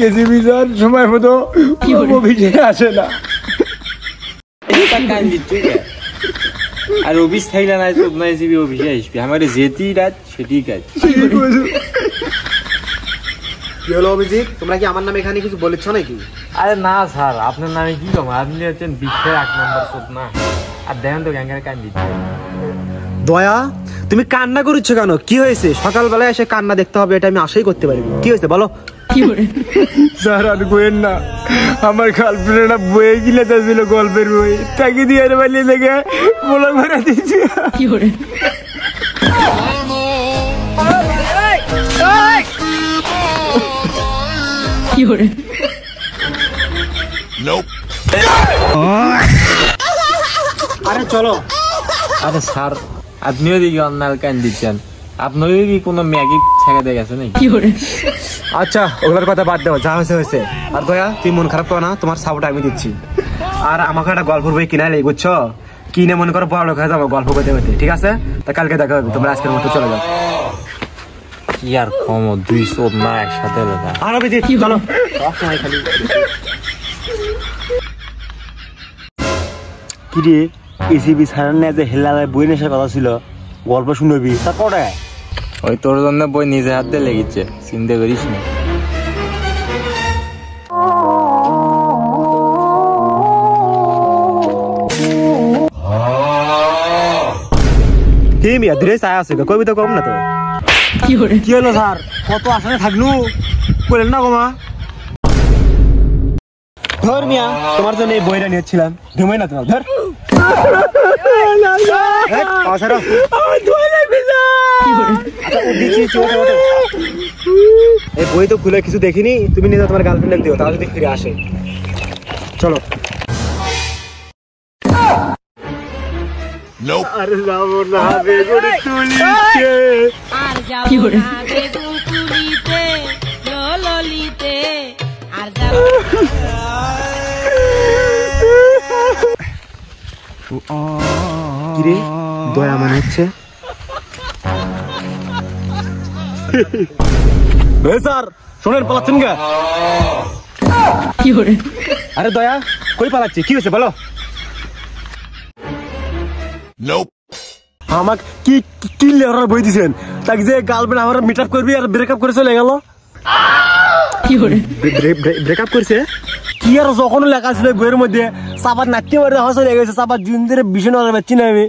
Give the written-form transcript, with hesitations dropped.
ACB sir সময় মতো অফিসে আসে না। আর অফিস থাকলে না তো না এসিবি অফিসে আসবি, আমার যেটি রাত সেটি কাজ। কি হলো অভিজিৎ, তোমরা কি আমার নামে এখানে কিছু বলেছ নাকি? আরে না স্যার, আপনার নামে কি কম, আপনি হচ্ছেন বিশ্বের 1 নম্বর শোধ না। আর দেখেন তো গ্যাঙ্গের কান দিচ্ছে। দয়া, তুমি কান্না করছ কেন? কি হয়েছে? সকালবেলায় এসে কান্না দেখতে হবে এটা আমি আশাই করতে পারি। কি হয়েছে বলো? স্যার আর বইয়ের না, আমার গার্লফ্রেন্ড বইয়ে গিলে যাচ্ছিল গল্পের বই, তাকে দিয়ে বালিয়ে লেগে বলা ভরা দিয়েছি। আরে চলো। আরে স্যার, আপনিও দেখি অন্যাল কান দিচ্ছেন, আপনার কি কোনো ম্যাগি ছেঁকে দিয়ে গেছে নাকি? আচ্ছা ওগুলোর কথা বাদ দাও, যা হয়েছে হয়েছে। আর দয়া, তুই মন খারাপ করো না, তোমার সাপোর্ট আমি দিচ্ছি। আর আমাকে একটা গল্পের বই কিনা নেই বুঝছো, কিনে মনে করো বড় লোক হয়ে যাবো গল্প করতে করতে, ঠিক আছে? তা কালকে দেখা হবে, তোমরা আজকের মতো চলে যাও। কি আর কম, 2 শোধ না একসাথে লেখা। আর অভিজিৎ চলো, সব সময় খালি কি রে, এসিবি স্যারের না যে হেলালায় বই নেশার কথা ছিল, গল্প শুনবি তা কটা? ওই তোর জন্য বই নিজে হাত দিয়ে লেগেছে, চিন্তা করিস না। কি মিয়া ধীরে চায় আছে, কবিতা কম না তো? কি হলো স্যার, কত আশায় থাকলু, বলেন না গোমা। ধর মিয়া, তোমার জন্য এই বইটা নিয়েছিলাম, ঘুমাই না তোমার, ধর। এই বই তো খুলে কিছু দেখিনি, তুমি নিয়ে তোমার গার্লফ্রেন্ড দিও, তারা যদি ফিরে আসে। চলো। আরে যাবো না বেগুন তুলিতে, আর যাবো না বেগুন তুলিতে, ললিতে আর যাবো। কিরে দয়া মনে হচ্ছে? স্যার শোনেন, পালাচ্ছেন গা? আরে দয়া কই পালাচ্ছি, কি হয়েছে বলো? আমাকে কি কি লেখার বই দিছেন, তাকে যে গার্লফ্রেন্ড আমার মিট আপ করবি আর ব্রেকআপ করে চলে গেল। ব্রেকআপ করছে? কি আর যখন লেখা ছিল বইয়ের মধ্যে, চাপাত নাচতে পারে হসে লেগে গেছে, চাপাত দিন ধরে ভীষণ পাচ্ছি না আমি।